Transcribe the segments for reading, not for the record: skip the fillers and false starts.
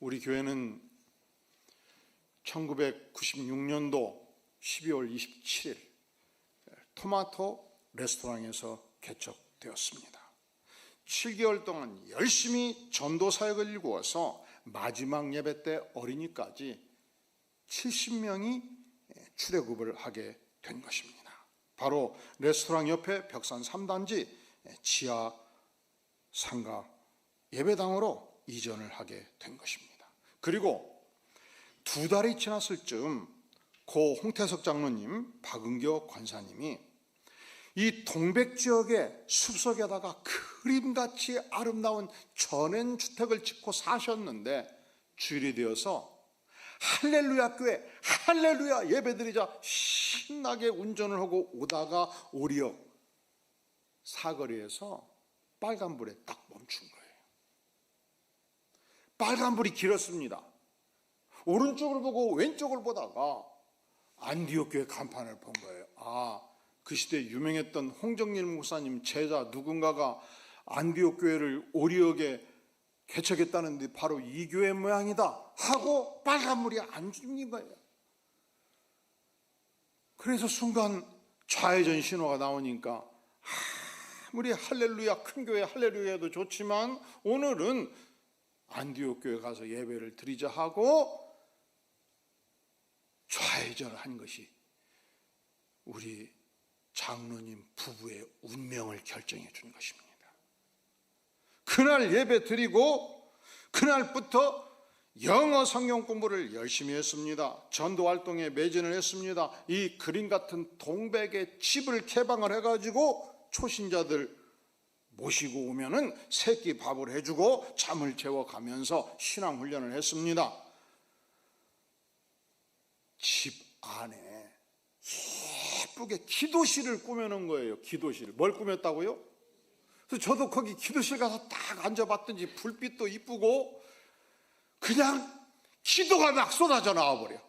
우리 교회는 1996년도 12월 27일 토마토 레스토랑에서 개척되었습니다. 7개월 동안 열심히 전도 사역을 일구어서 마지막 예배 때 어린이까지 70명이 출애굽을 하게 된 것입니다. 바로 레스토랑 옆에 벽산 3단지 지하 상가 예배당으로 이전을 하게 된 것입니다. 그리고 2달이 지났을 즈음 고 홍태석 장로님, 박은교 권사님이 이 동백 지역의 숲속에다가 그림같이 아름다운 전원 주택을 짓고 사셨는데 주일이 되어서 할렐루야 교회, 할렐루야 예배드리자 신나게 운전을 하고 오다가 오리역 사거리에서 빨간불에 딱 멈춘 거예요. 빨간불이 길었습니다. 오른쪽을 보고 왼쪽을 보다가 안디옥 교회 간판을 본 거예요. 그 시대에 유명했던 홍정일 목사님 제자 누군가가 안디옥 교회를 오리역에 개척했다는데 바로 이 교회 모양이다 하고 빨간불이 안 죽는 거예요. 그래서 순간 좌회전 신호가 나오니까 아무리 할렐루야 큰 교회 할렐루야도 좋지만 오늘은 안디옥 교회 가서 예배를 드리자 하고 좌회전을 한 것이 우리 장로님 부부의 운명을 결정해 준 것입니다. 그날 예배 드리고 그날부터 영어 성경 공부를 열심히 했습니다. 전도 활동에 매진을 했습니다. 이 그림 같은 동백의 집을 개방을 해가지고 초신자들 모시고 오면은 새끼 밥을 해주고 잠을 재워가면서 신앙 훈련을 했습니다. 집 안에 예쁘게 기도실을 꾸며놓은 거예요. 기도실. 뭘 꾸몄다고요? 그래서 저도 거기 기도실 가서 딱 앉아봤더니 불빛도 이쁘고 그냥 기도가 막 쏟아져 나와버려.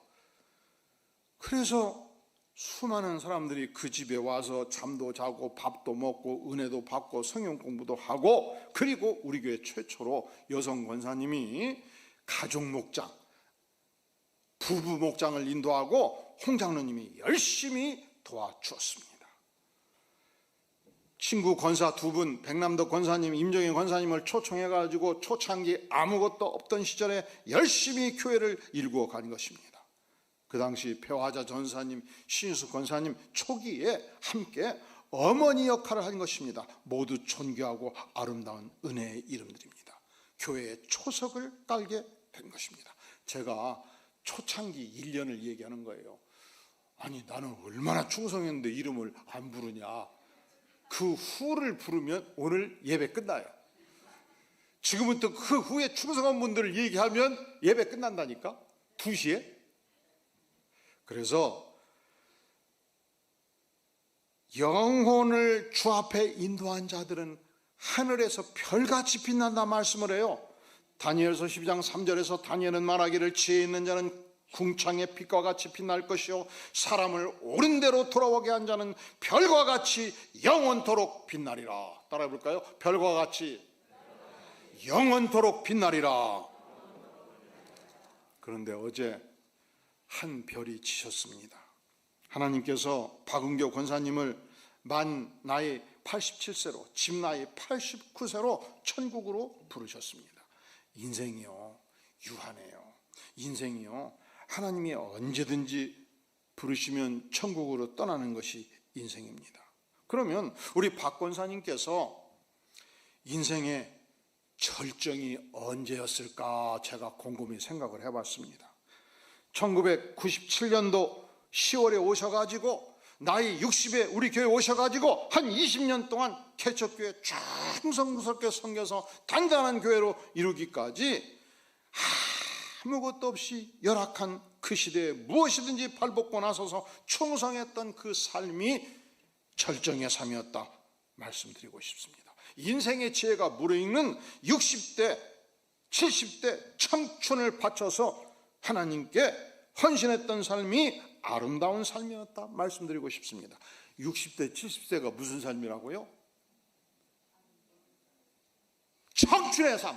그래서 수많은 사람들이 그 집에 와서 잠도 자고 밥도 먹고 은혜도 받고 성경 공부도 하고, 그리고 우리 교회 최초로 여성 권사님이 가족 목장, 부부 목장을 인도하고 홍 장로님이 열심히 도와주었습니다. 친구 권사 2분, 백남덕 권사님, 임정희 권사님을 초청해가지고 초창기 아무것도 없던 시절에 열심히 교회를 일구어 간 것입니다. 그 당시 표화자 전사님, 신수 권사님 초기에 함께 어머니 역할을 한 것입니다. 모두 존귀하고 아름다운 은혜의 이름들입니다. 교회의 초석을 깔게 된 것입니다. 제가 초창기 1년을 얘기하는 거예요. 아니 나는 얼마나 충성했는데 이름을 안 부르냐. 그 후를 부르면 오늘 예배 끝나요. 지금부터 그 후에 충성한 분들을 얘기하면 예배 끝난다니까. 2시에. 그래서 영혼을 주 앞에 인도한 자들은 하늘에서 별같이 빛난다 말씀을 해요. 다니엘서 12장 3절에서 다니엘은 말하기를 지혜 있는 자는 궁창의 빛과 같이 빛날 것이요 사람을 옳은 대로 돌아오게 한 자는 별과 같이 영원토록 빛나리라. 따라해 볼까요? 별과 같이 영원토록 빛나리라. 그런데 어제 한 별이 지셨습니다. 하나님께서 박은교 권사님을 만 나이 87세로 집 나이 89세로 천국으로 부르셨습니다. 인생이요 유한해요. 인생이요 하나님이 언제든지 부르시면 천국으로 떠나는 것이 인생입니다. 그러면 우리 박 권사님께서 인생의 절정이 언제였을까 제가 곰곰이 생각을 해봤습니다. 1997년도 10월에 오셔가지고 나이 60에 우리 교회 오셔가지고 한 20년 동안 개척교회 충성스럽게 섬겨서 단단한 교회로 이루기까지 아무것도 없이 열악한 그 시대에 무엇이든지 발벗고 나서서 충성했던 그 삶이 절정의 삶이었다 말씀드리고 싶습니다. 인생의 지혜가 무르익는 60대 70대 청춘을 바쳐서 하나님께 헌신했던 삶이 아름다운 삶이었다 말씀드리고 싶습니다. 60대 70세가 무슨 삶이라고요? 청춘의 삶.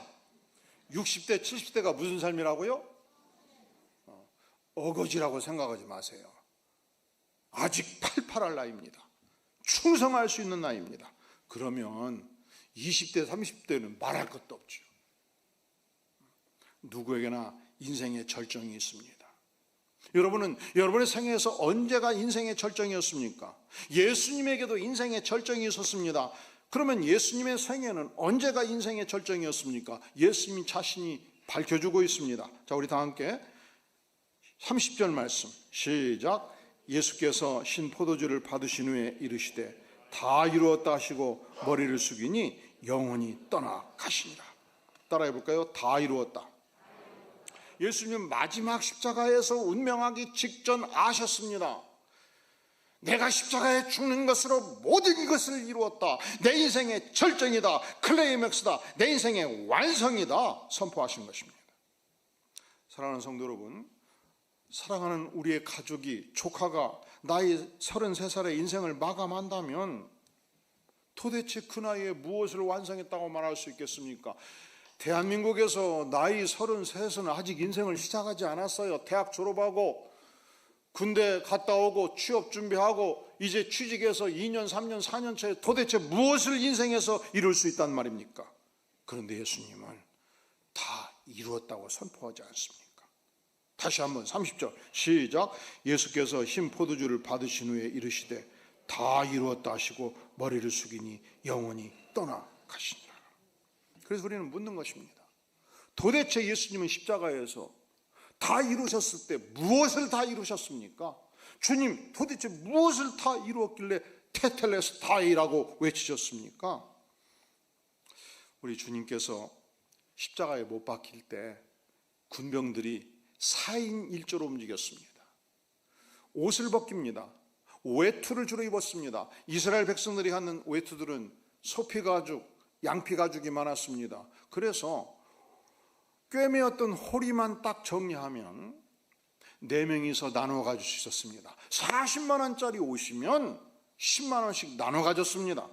60대, 70대가 무슨 삶이라고요? 어거지라고 생각하지 마세요. 아직 팔팔할 나이입니다. 충성할 수 있는 나이입니다. 그러면 20대, 30대는 말할 것도 없죠. 누구에게나 인생의 절정이 있습니다. 여러분은 여러분의 생애에서 언제가 인생의 절정이었습니까? 예수님에게도 인생의 절정이 있었습니다. 그러면 예수님의 생애는 언제가 인생의 절정이었습니까? 예수님 자신이 밝혀주고 있습니다. 자, 우리 다 함께 30절 말씀 시작. 예수께서 신 포도주를 받으신 후에 이르시되 다 이루었다 하시고 머리를 숙이니 영혼이 떠나가시니라. 따라해 볼까요? 다 이루었다. 예수님은 마지막 십자가에서 운명하기 직전 아셨습니다. 내가 십자가에 죽는 것으로 모든 것을 이루었다. 내 인생의 절정이다. 클라이맥스다. 내 인생의 완성이다. 선포하신 것입니다. 사랑하는 성도 여러분, 사랑하는 우리의 가족이, 조카가 나이 33살의 인생을 마감한다면 도대체 그 나이에 무엇을 완성했다고 말할 수 있겠습니까? 대한민국에서 나이 33은 아직 인생을 시작하지 않았어요. 대학 졸업하고 군대 갔다 오고 취업 준비하고 이제 취직해서 2년, 3년, 4년 차에 도대체 무엇을 인생에서 이룰 수 있단 말입니까? 그런데 예수님은 다 이루었다고 선포하지 않습니까? 다시 한번 30절 시작. 예수께서 흰 포도주를 받으신 후에 이르시되 다 이루었다 하시고 머리를 숙이니 영원히 떠나가시니라. 그래서 우리는 묻는 것입니다. 도대체 예수님은 십자가에서 다 이루셨을 때 무엇을 다 이루셨습니까? 주님 도대체 무엇을 다 이루었길래 테텔레스타이라고 외치셨습니까? 우리 주님께서 십자가에 못 박힐 때 군병들이 4인 1조로 움직였습니다. 옷을 벗깁니다. 외투를 주로 입었습니다. 이스라엘 백성들이 갖는 외투들은 소피 가죽, 양피 가죽이 많았습니다. 그래서 꿰매었던 호리만 딱 정리하면 4명이서 나눠 가질 수 있었습니다. 40만 원짜리 옷이면 10만 원씩 나눠 가졌습니다.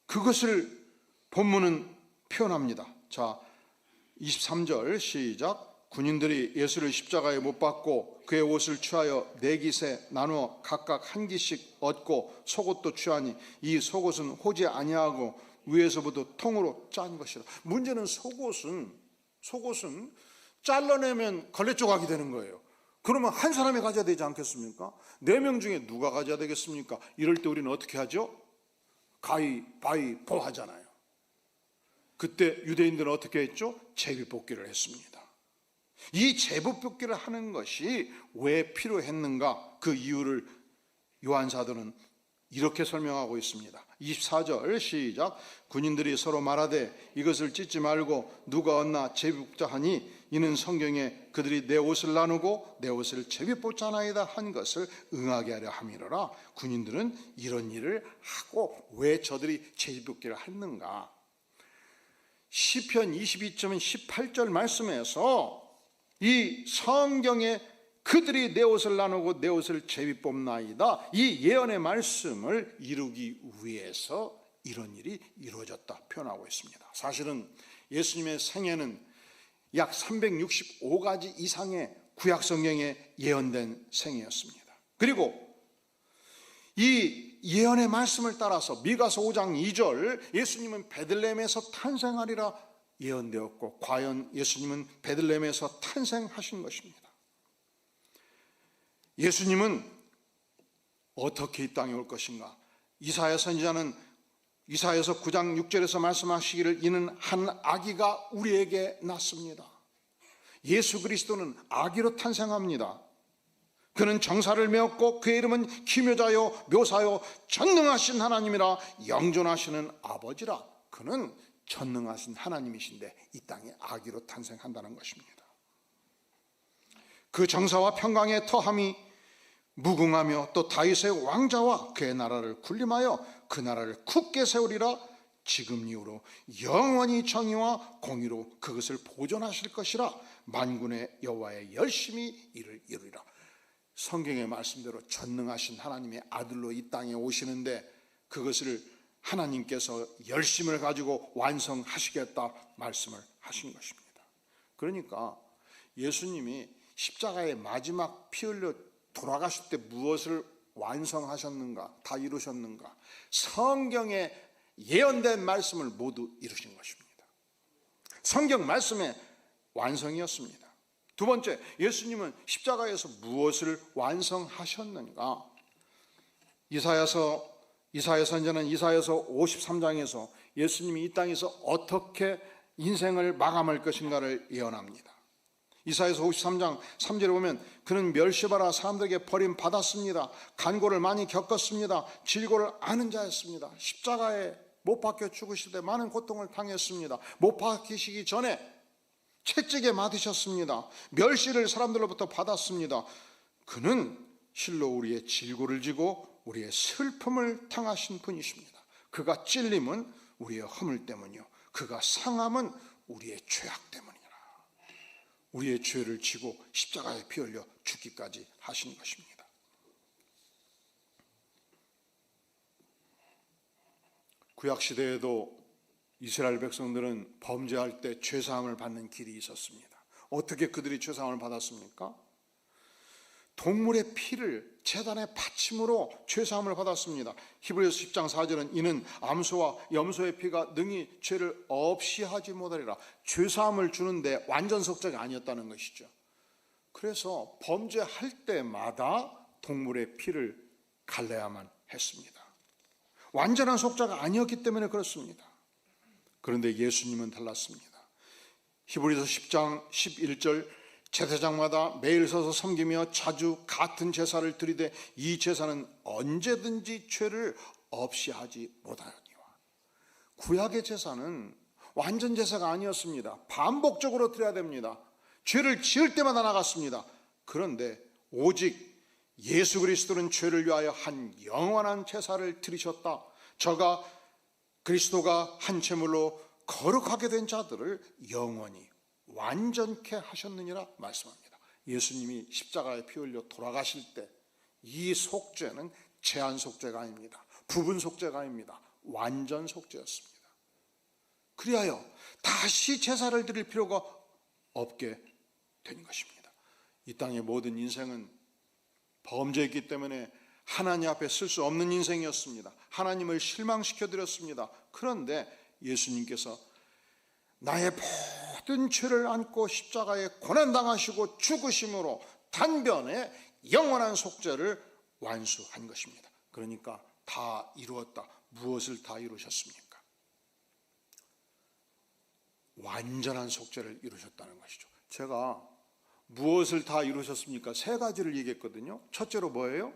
그것을 본문은 표현합니다. 자, 23절 시작. 군인들이 예수를 십자가에 못 박고 그의 옷을 취하여 4깃에 나누어 각각 한 깃씩 얻고 속옷도 취하니 이 속옷은 호지 아니하고 위에서부터 통으로 짠 것이라. 문제는 속옷은 잘라내면 걸레 조각이 되는 거예요. 그러면 한 사람이 가져야 되지 않겠습니까? 4명 중에 누가 가져야 되겠습니까? 이럴 때 우리는 어떻게 하죠? 가위바위보 하잖아요. 그때 유대인들은 어떻게 했죠? 제비뽑기를 했습니다. 이 제비뽑기를 하는 것이 왜 필요했는가? 그 이유를 요한 사도는 이렇게 설명하고 있습니다. 24절 시작. 군인들이 서로 말하되 이것을 찢지 말고 누가 얻나 제비뽑자 하니 이는 성경에 그들이 내 옷을 나누고 내 옷을 제비뽑자나이다 한 것을 응하게 하려 함이로라. 군인들은 이런 일을 하고 왜 저들이 제비뽑기를 했는가? 시편 22편 18절 말씀에서 이 성경에 그들이 내 옷을 나누고 내 옷을 제비뽑나이다, 이 예언의 말씀을 이루기 위해서 이런 일이 이루어졌다 표현하고 있습니다. 사실은 예수님의 생애는 약 365가지 이상의 구약 성경에 예언된 생애였습니다. 그리고 이 예언의 말씀을 따라서 미가서 5장 2절 예수님은 베들레헴에서 탄생하리라 예언되었고 과연 예수님은 베들레헴에서 탄생하신 것입니다. 예수님은 어떻게 이 땅에 올 것인가? 이사야 선지자는 이사야서 9장 6절에서 말씀하시기를 이는 한 아기가 우리에게 났습니다. 예수 그리스도는 아기로 탄생합니다. 그는 정사를 메었고 그의 이름은 기묘자요 묘사요 전능하신 하나님이라 영존하시는 아버지라. 그는 전능하신 하나님이신데 이 땅에 아기로 탄생한다는 것입니다. 그 정사와 평강의 터함이 무궁하며 또 다윗의 왕자와 그의 나라를 군림하여 그 나라를 굳게 세우리라. 지금 이후로 영원히 정의와 공의로 그것을 보존하실 것이라. 만군의 여호와의 열심히 이를 이루리라. 성경의 말씀대로 전능하신 하나님의 아들로 이 땅에 오시는데 그것을 하나님께서 열심을 가지고 완성하시겠다 말씀을 하신 것입니다. 그러니까 예수님이 십자가의 마지막 피 흘려 돌아가실 때 무엇을 완성하셨는가, 다 이루셨는가? 성경에 예언된 말씀을 모두 이루신 것입니다. 성경 말씀의 완성이었습니다. 두 번째, 예수님은 십자가에서 무엇을 완성하셨는가? 이사야 선지자는 이사야서 53장에서 예수님이 이 땅에서 어떻게 인생을 마감할 것인가를 예언합니다. 이사야서 53장 3절에 보면 그는 멸시받아 사람들에게 버림받았습니다. 간고를 많이 겪었습니다. 질고를 아는 자였습니다. 십자가에 못 박혀 죽으실 때 많은 고통을 당했습니다. 못 박히시기 전에 채찍에 맞으셨습니다. 멸시를 사람들로부터 받았습니다. 그는 실로 우리의 질고를 지고 우리의 슬픔을 당하신 분이십니다. 그가 찔림은 우리의 허물 때문이요 그가 상함은 우리의 죄악 때문이라. 우리의 죄를 지고 십자가에 피 흘려 죽기까지 하신 것입니다. 구약시대에도 이스라엘 백성들은 범죄할 때 죄사함을 받는 길이 있었습니다. 어떻게 그들이 죄사함을 받았습니까? 동물의 피를 제단의 바침으로 죄사함을 받았습니다. 히브리서 10장 4절은 이는 암소와 염소의 피가 능히 죄를 없이 하지 못하리라. 죄사함을 주는데 완전 속죄가 아니었다는 것이죠. 그래서 범죄할 때마다 동물의 피를 갈라야만 했습니다. 완전한 속죄가 아니었기 때문에 그렇습니다. 그런데 예수님은 달랐습니다. 히브리서 10장 11절 제사장마다 매일 서서 섬기며 자주 같은 제사를 드리되 이 제사는 언제든지 죄를 없이 하지 못하니와. 구약의 제사는 완전 제사가 아니었습니다. 반복적으로 드려야 됩니다. 죄를 지을 때마다 나갔습니다. 그런데 오직 예수 그리스도는 죄를 위하여 한 영원한 제사를 드리셨다. 저가 그리스도가 한 제물로 거룩하게 된 자들을 영원히 완전케 하셨느니라 말씀합니다. 예수님이 십자가에 피 흘려 돌아가실 때 이 속죄는 제한 속죄가 아닙니다. 부분 속죄가 아닙니다. 완전 속죄였습니다. 그리하여 다시 제사를 드릴 필요가 없게 된 것입니다. 이 땅의 모든 인생은 범죄했기 때문에 하나님 앞에 쓸 수 없는 인생이었습니다. 하나님을 실망시켜 드렸습니다. 그런데 예수님께서 나의 모든 죄를 안고 십자가에 고난당하시고 죽으심으로 단변에 영원한 속죄를 완수한 것입니다. 그러니까 다 이루었다. 무엇을 다 이루셨습니까? 완전한 속죄를 이루셨다는 것이죠. 제가 무엇을 다 이루셨습니까? 세 가지를 얘기했거든요. 첫째로 뭐예요?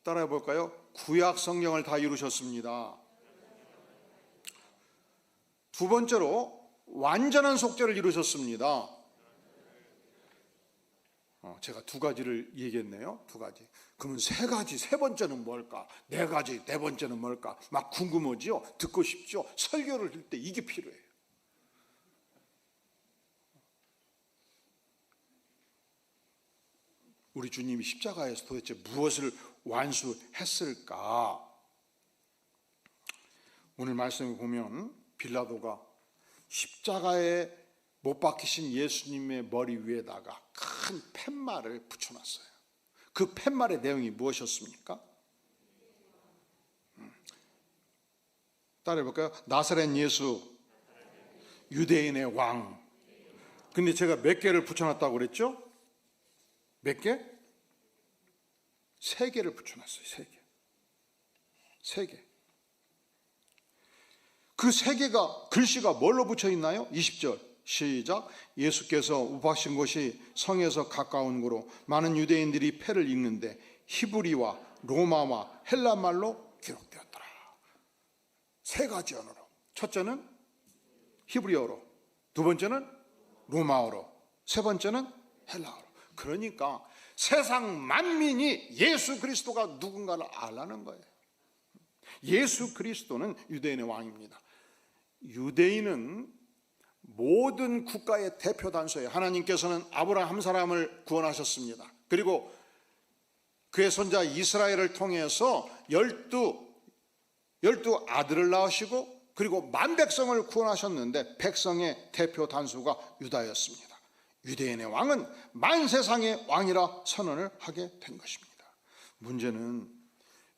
따라해 볼까요? 구약 성경을 다 이루셨습니다. 두 번째로 완전한 속죄를 이루셨습니다. 제가 두 가지를 얘기했네요. 두 가지. 그러면 세 가지, 세 번째는 뭘까? 네 가지, 네 번째는 뭘까? 막 궁금하지요? 듣고 싶죠? 설교를 할 때 이게 필요해요. 우리 주님이 십자가에서 도대체 무엇을 완수했을까? 오늘 말씀을 보면 빌라도가 십자가에 못 박히신 예수님의 머리 위에다가 큰 팻말을 붙여놨어요. 그 팻말의 내용이 무엇이었습니까? 따라해볼까요? 나사렛 예수, 유대인의 왕. 근데 제가 몇 개를 붙여놨다고 그랬죠? 몇 개? 세 개를 붙여놨어요. 세 개. 세 개. 그 세 개가 글씨가 뭘로 붙여 있나요? 20절 시작. 예수께서 우박신 곳이 성에서 가까운 곳으로 많은 유대인들이 패를 읽는데 히브리와 로마와 헬라말로 기록되었더라. 세 가지 언어로. 첫째는 히브리어로, 두 번째는 로마어로, 세 번째는 헬라어로. 그러니까 세상 만민이 예수 그리스도가 누군가를 알라는 거예요. 예수 그리스도는 유대인의 왕입니다. 유대인은 모든 국가의 대표 단서예요. 하나님께서는 아브라함 한 사람을 구원하셨습니다. 그리고 그의 손자 이스라엘을 통해서 12 12 아들을 낳으시고 그리고 만 백성을 구원하셨는데 백성의 대표 단수가 유다였습니다. 유대인의 왕은 만 세상의 왕이라 선언을 하게 된 것입니다. 문제는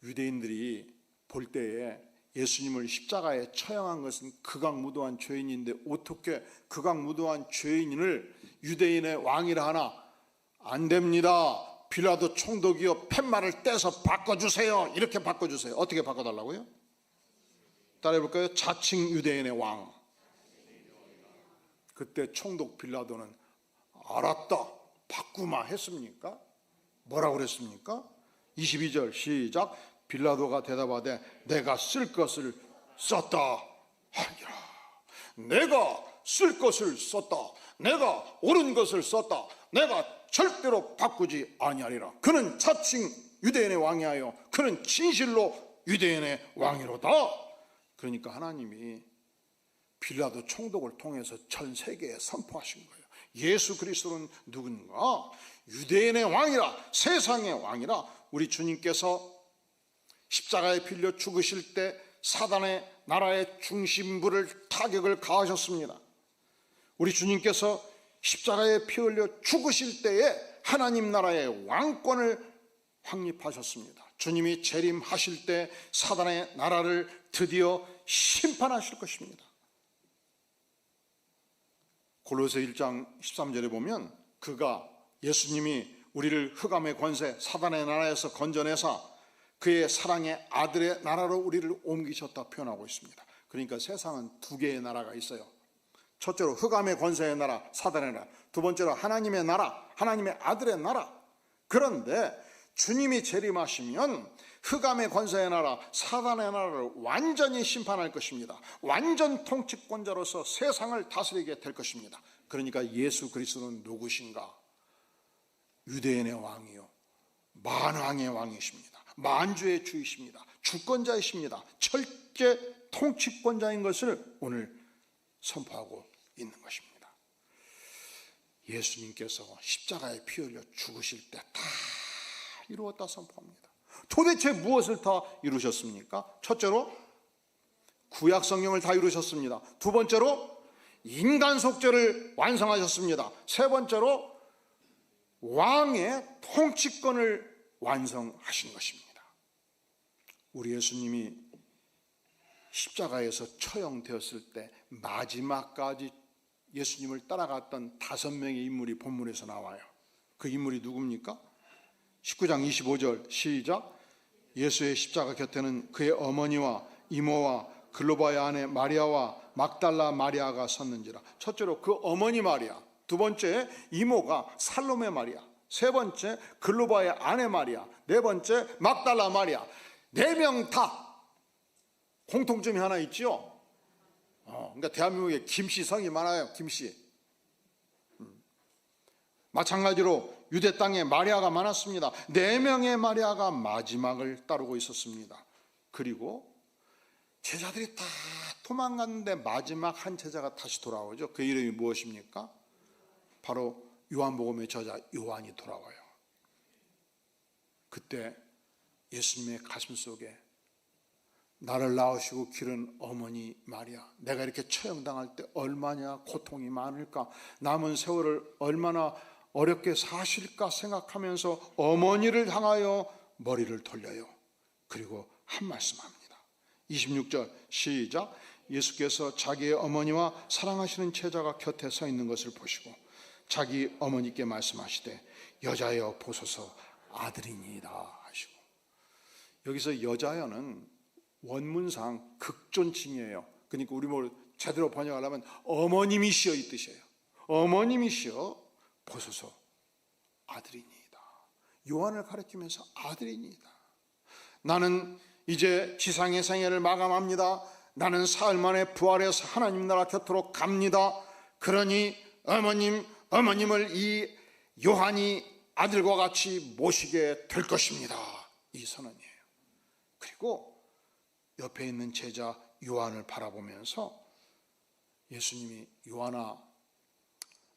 유대인들이 볼 때에 예수님을 십자가에 처형한 것은 극악무도한 죄인인데 어떻게 극악무도한 죄인을 유대인의 왕이라 하나? 안 됩니다. 빌라도 총독이요, 팻말을 떼서 바꿔주세요. 이렇게 바꿔주세요. 어떻게 바꿔달라고요? 따라해볼까요? 자칭 유대인의 왕. 그때 총독 빌라도는 알았다, 바꾸마 했습니까? 뭐라고 그랬습니까? 22절 시작. 빌라도가 대답하되 내가 쓸 것을 썼다 하니라. 내가 쓸 것을 썼다, 내가 옳은 것을 썼다, 내가 절대로 바꾸지 아니하리라. 그는 자칭 유대인의 왕이하여 그는 진실로 유대인의 왕이로다. 그러니까 하나님이 빌라도 총독을 통해서 전 세계에 선포하신 거예요. 예수 그리스도는 누군가? 유대인의 왕이라, 세상의 왕이라. 우리 주님께서 십자가에 빌려 죽으실 때 사단의 나라의 중심부를 타격을 가하셨습니다. 우리 주님께서 십자가에 피 흘려 죽으실 때에 하나님 나라의 왕권을 확립하셨습니다. 주님이 재림하실 때 사단의 나라를 드디어 심판하실 것입니다. 골로새 1장 13절에 보면 그가, 예수님이 우리를 흑암의 권세 사단의 나라에서 건져내사 그의 사랑의 아들의 나라로 우리를 옮기셨다 표현하고 있습니다. 그러니까 세상은 두 개의 나라가 있어요. 첫째로 흑암의 권세의 나라, 사단의 나라. 두 번째로 하나님의 나라, 하나님의 아들의 나라. 그런데 주님이 재림하시면 흑암의 권세의 나라, 사단의 나라를 완전히 심판할 것입니다. 완전 통치권자로서 세상을 다스리게 될 것입니다. 그러니까 예수 그리스도는 누구신가? 유대인의 왕이요, 만왕의 왕이십니다. 만주의 주이십니다. 주권자이십니다. 철제 통치권자인 것을 오늘 선포하고 있는 것입니다. 예수님께서 십자가에 피 흘려 죽으실 때 다 이루었다 선포합니다. 도대체 무엇을 다 이루셨습니까? 첫째로 구약 성경을 다 이루셨습니다. 두 번째로 인간 속죄를 완성하셨습니다. 세 번째로 왕의 통치권을 완성하신 것입니다. 우리 예수님이 십자가에서 처형되었을 때 마지막까지 예수님을 따라갔던 5명의 인물이 본문에서 나와요. 그 인물이 누굽니까? 19장 25절 시작. 예수의 십자가 곁에는 그의 어머니와 이모와 글로바의 아내 마리아와 막달라 마리아가 섰는지라. 첫째로 그 어머니 마리아, 두 번째 이모가 살로메 마리아, 세 번째 글로바의 아내 마리아, 네 번째 막달라 마리아. 4명 다 공통점이 하나 있죠. 그러니까 대한민국에 김씨 성이 많아요. 김씨. 마찬가지로 유대 땅에 마리아가 많았습니다. 4명의 마리아가 마지막을 따르고 있었습니다. 그리고 제자들이 다 도망갔는데 마지막 한 제자가 다시 돌아오죠. 그 이름이 무엇입니까? 바로 요한복음의 저자 요한이 돌아와요. 그때 예수님의 가슴 속에 나를 낳으시고 기른 어머니 마리아, 내가 이렇게 처형당할 때 얼마나 고통이 많을까, 남은 세월을 얼마나 어렵게 사실까 생각하면서 어머니를 향하여 머리를 돌려요. 그리고 한 말씀합니다. 26절 시작. 예수께서 자기의 어머니와 사랑하시는 제자가 곁에 서 있는 것을 보시고 자기 어머니께 말씀하시되 여자여 보소서 아들이니이다 하시고. 여기서 여자여는 원문상 극존칭이에요. 그러니까 우리 뭘 제대로 번역하려면 어머님이시여 이 뜻이에요. 어머님이시여 보소서 아들이니이다. 요한을 가리키면서 아들이니이다. 나는 이제 지상의 생애를 마감합니다. 나는 사흘 만에 부활해서 하나님 나라 곁으로 갑니다. 그러니 어머님을 이 요한이 아들과 같이 모시게 될 것입니다. 이 선언이에요. 그리고 옆에 있는 제자 요한을 바라보면서 예수님이 요한아,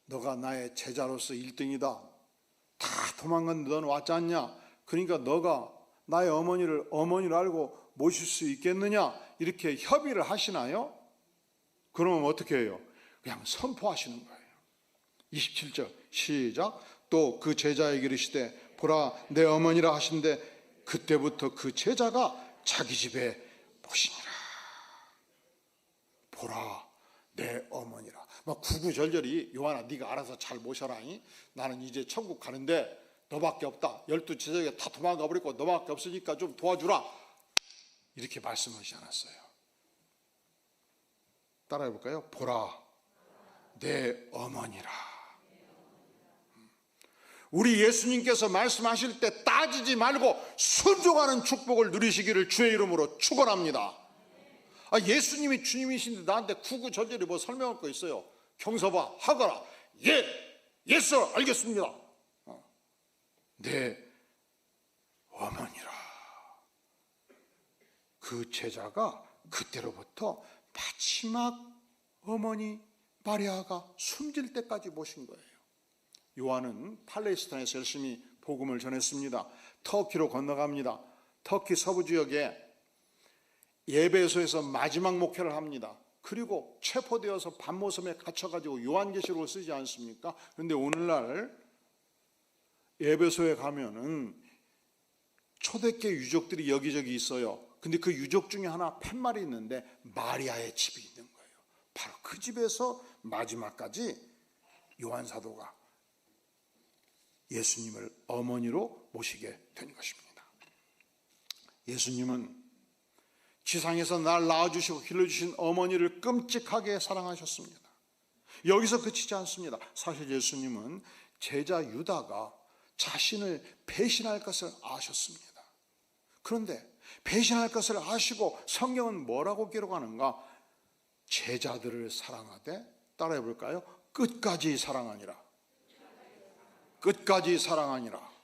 너가 나의 제자로서 1등이다. 다 도망갔는데 넌 왔지 않냐? 그러니까 너가 나의 어머니를 어머니로 알고 모실 수 있겠느냐 이렇게 협의를 하시나요? 그러면 어떻게 해요? 그냥 선포하시는 거예요. 27절 시작. 또 그 제자에게 이르시되 보라 내 어머니라 하신대 그때부터 그 제자가 자기 집에 모시니라. 보라 내 어머니라. 막 구구절절히 요한아 네가 알아서 잘 모셔라. 나는 이제 천국 가는데 너밖에 없다. 12제자가 다 도망가 버리고 너밖에 없으니까 좀 도와주라. 이렇게 말씀하시지 않았어요. 따라해 볼까요? 보라 내 어머니라. 우리 예수님께서 말씀하실 때 따지지 말고 순종하는 축복을 누리시기를 주의 이름으로 축원합니다. 예수님이 주님이신데 나한테 구구절절히 뭐 설명할 거 있어요? 경서봐 하거라. 예스 알겠습니다. 내 어머니라. 그 제자가 그때로부터 마지막 어머니 마리아가 숨질 때까지 모신 거예요. 요한은 팔레스타인에서 열심히 복음을 전했습니다. 터키로 건너갑니다. 터키 서부 지역에 예배소에서 마지막 목회를 합니다. 그리고 체포되어서 밤모섬에 갇혀가지고 요한계시록을 쓰지 않습니까? 그런데 오늘날 예배소에 가면은 초대교 유족들이 여기저기 있어요. 근데 그 유족 중에 하나 팻말이 있는데 마리아의 집이 있는 거예요. 바로 그 집에서 마지막까지 요한 사도가 예수님을 어머니로 모시게 된 것입니다. 예수님은 지상에서 날 낳아주시고 길러주신 어머니를 끔찍하게 사랑하셨습니다. 여기서 그치지 않습니다. 사실 예수님은 제자 유다가 자신을 배신할 것을 아셨습니다. 그런데 배신할 것을 아시고 성경은 뭐라고 기록하는가? 제자들을 사랑하되 따라해 볼까요? 끝까지 사랑하니라. 끝까지 사랑하니라.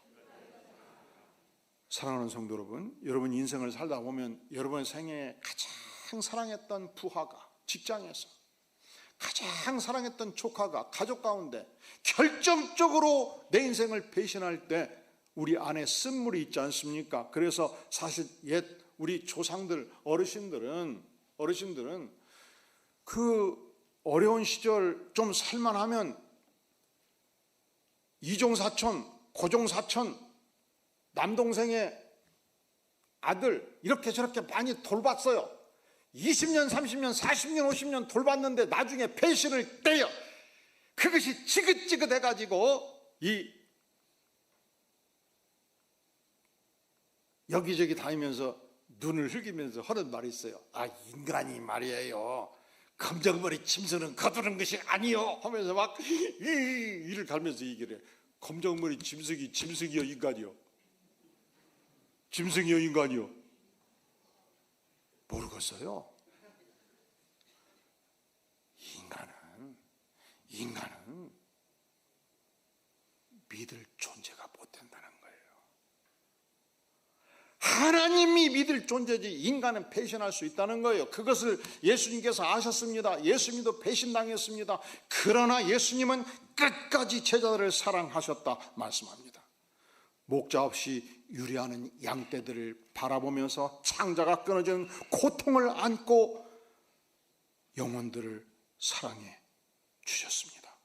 사랑하는 성도 여러분, 여러분 인생을 살다 보면 여러분 생애에 가장 사랑했던 부하가 직장에서, 가장 사랑했던 조카가 가족 가운데 결정적으로 내 인생을 배신할 때 우리 안에 쓴물이 있지 않습니까? 그래서 사실 옛 우리 조상들 어르신들은 그 어려운 시절 좀 살만하면 이종사촌, 고종사촌, 남동생의 아들 이렇게 저렇게 많이 돌봤어요. 20년, 30년, 40년, 50년 돌봤는데 나중에 배신을 떼요. 그것이 지긋지긋해가지고 여기저기 다니면서 눈을 흘기면서 하는 말이 있어요. 인간이 말이에요. 검정머리 짐승은 거두는 것이 아니요 하면서 막 이를 갈면서 얘기를 해요. 검정머리 짐승이요 인간이요? 짐승이요 인간이요? 모르겠어요. 인간은 믿을 존재가 못 된다는 거예요. 하나님이 믿을 존재지 인간은 배신할 수 있다는 거예요. 그것을 예수님께서 아셨습니다. 예수님도 배신당했습니다. 그러나 예수님은 끝까지 제자들을 사랑하셨다 말씀합니다. 목자 없이 유리하는 양떼들을 바라보면서 창자가 끊어진 고통을 안고 영혼들을 사랑해 주셨습니다.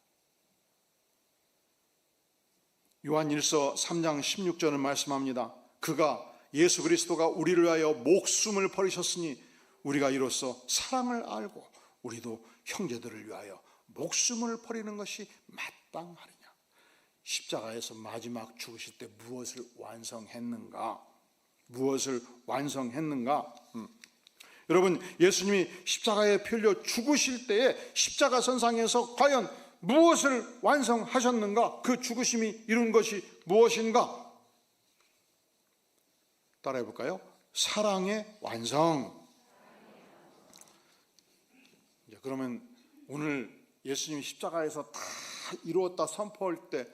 요한일서 3장 16절을 말씀합니다. 그가 예수 그리스도가 우리를 위하여 목숨을 버리셨으니 우리가 이로써 사랑을 알고 우리도 형제들을 위하여 목숨을 버리는 것이 마땅하리냐. 십자가에서 마지막 죽으실 때 무엇을 완성했는가? 여러분, 예수님이 십자가에 풀려 죽으실 때에 십자가 선상에서 과연 무엇을 완성하셨는가? 그 죽으심이 이룬 것이 무엇인가? 따라해 볼까요? 사랑의 완성. 그러면 오늘 예수님이 십자가에서 다 이루었다 선포할 때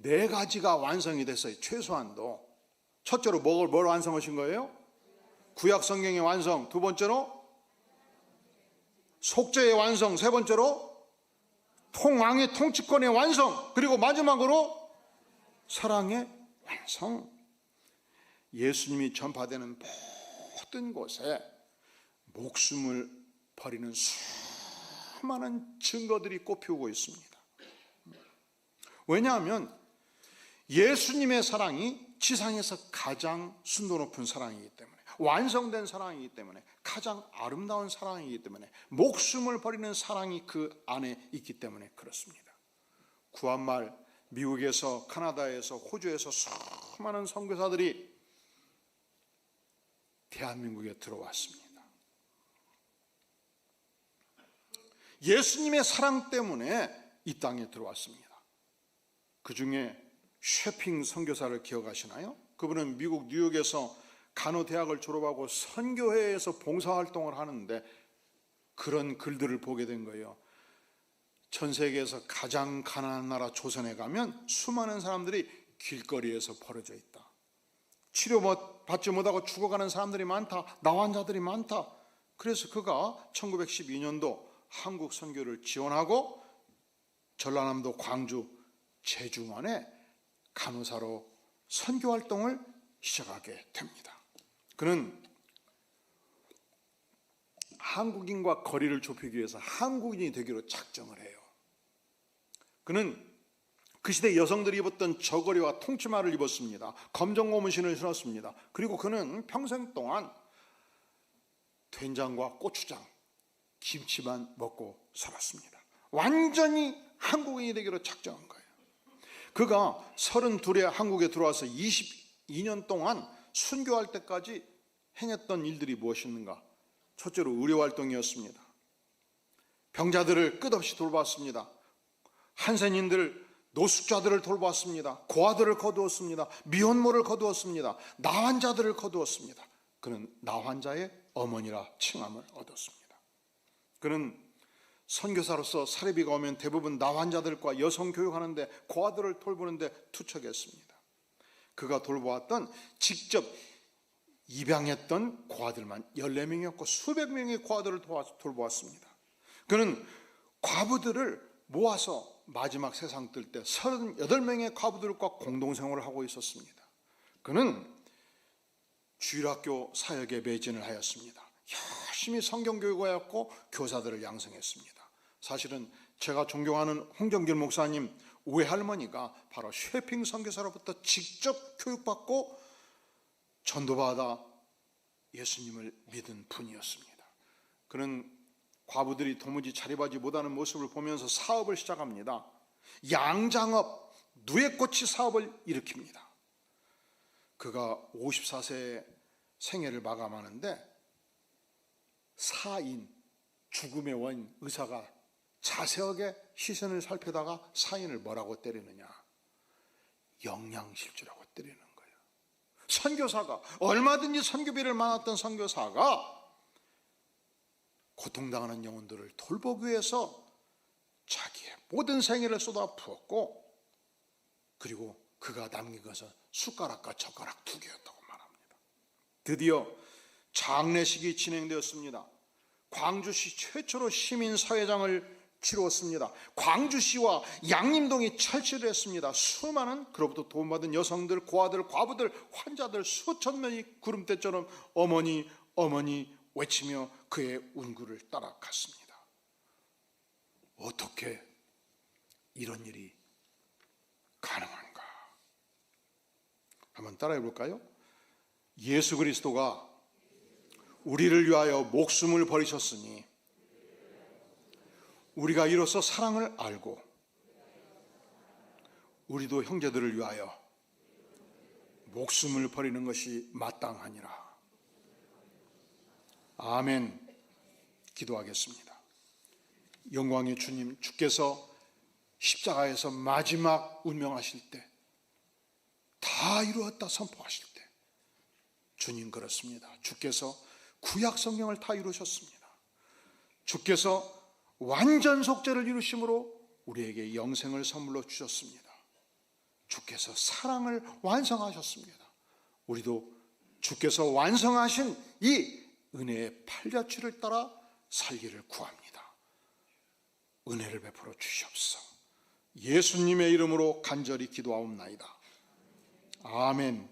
4가지가 완성이 됐어요. 최소한도. 첫째로 뭘 완성하신 거예요? 구약 성경의 완성. 두 번째로 속죄의 완성. 세 번째로 왕의 통치권의 완성. 그리고 마지막으로 사랑의 완성. 예수님이 전파되는 모든 곳에 목숨을 버리는 수많은 증거들이 꽃피우고 있습니다. 왜냐하면 예수님의 사랑이 지상에서 가장 순도 높은 사랑이기 때문에, 완성된 사랑이기 때문에, 가장 아름다운 사랑이기 때문에, 목숨을 버리는 사랑이 그 안에 있기 때문에 그렇습니다. 구한말 미국에서, 카나다에서, 호주에서 수많은 선교사들이 대한민국에 들어왔습니다. 예수님의 사랑 때문에 이 땅에 들어왔습니다. 그 중에 쉐핑 선교사를 기억하시나요? 그분은 미국 뉴욕에서 간호대학을 졸업하고 선교회에서 봉사활동을 하는데 그런 글들을 보게 된 거예요. 전 세계에서 가장 가난한 나라 조선에 가면 수많은 사람들이 길거리에서 벌어져 있다. 치료받지 못하고 죽어가는 사람들이 많다. 나환자들이 많다. 그래서 그가 1912년도 한국 선교를 지원하고 전라남도 광주 제주만에 간호사로 선교활동을 시작하게 됩니다. 그는 한국인과 거리를 좁히기 위해서 한국인이 되기로 작정을 해요. 그는 그 시대 여성들이 입었던 저고리와 통치마를 입었습니다. 검정 고무신을 신었습니다. 그리고 그는 평생 동안 된장과 고추장, 김치만 먹고 살았습니다. 완전히 한국인이 되기로 작정한 거예요. 그가 32에 한국에 들어와서 22년 동안 순교할 때까지 행했던 일들이 무엇이었는가? 첫째로 의료활동이었습니다. 병자들을 끝없이 돌봤습니다. 한센인들, 노숙자들을 돌봤습니다. 고아들을 거두었습니다. 미혼모를 거두었습니다. 나환자들을 거두었습니다. 그는 나환자의 어머니라 칭함을 얻었습니다. 그는 선교사로서 사례비가 오면 대부분 나환자들과 여성 교육하는데, 고아들을 돌보는데 투척했습니다. 그가 돌보았던, 직접 입양했던 고아들만 14명이었고 수백 명의 고아들을 돌보았습니다. 그는 과부들을 모아서 마지막 세상 뜰 때 38명의 과부들과 공동생활을 하고 있었습니다. 그는 주일학교 사역에 매진을 하였습니다. 열심히 성경교육을 하였고 교사들을 양성했습니다. 사실은 제가 존경하는 홍정길 목사님 외할머니가 바로 쉐핑 선교사로부터 직접 교육받고 전도받아 예수님을 믿은 분이었습니다. 그는 과부들이 도무지 자립하지 못하는 모습을 보면서 사업을 시작합니다. 양장업, 누에꼬치 사업을 일으킵니다. 그가 54세에 생애를 마감하는데 사인, 죽음의 원인, 의사가 자세하게 시선을 살피다가 사인을 뭐라고 때리느냐? 영양실조라고 때리는 거예요. 선교사가, 얼마든지 선교비를 많았던 선교사가 고통당하는 영혼들을 돌보기 위해서 자기의 모든 생애를 쏟아부었고, 그리고 그가 남긴 것은 숟가락과 젓가락 2개였다고 말합니다. 드디어 장례식이 진행되었습니다. 광주시 최초로 시민사회장을 치루었습니다. 광주시와 양림동이 철치를 했습니다. 수많은 그로부터 도움받은 여성들, 고아들, 과부들, 환자들 수천 명이 구름대처럼 어머니, 어머니 외치며 그의 운구를 따라갔습니다. 어떻게 이런 일이 가능한가? 한번 따라해 볼까요? 예수 그리스도가 우리를 위하여 목숨을 버리셨으니 우리가 이로써 사랑을 알고 우리도 형제들을 위하여 목숨을 버리는 것이 마땅하니라. 아멘. 기도하겠습니다. 영광의 주님, 주께서 십자가에서 마지막 운명하실 때 다 이루었다 선포하실 때 주님 그렇습니다. 주께서 구약 성경을 다 이루셨습니다. 주께서 완전 속죄를 이루심으로 우리에게 영생을 선물로 주셨습니다. 주께서 사랑을 완성하셨습니다. 우리도 주께서 완성하신 이 은혜의 팔자취를 따라 살기를 구합니다. 은혜를 베풀어 주시옵소서. 예수님의 이름으로 간절히 기도하옵나이다. 아멘.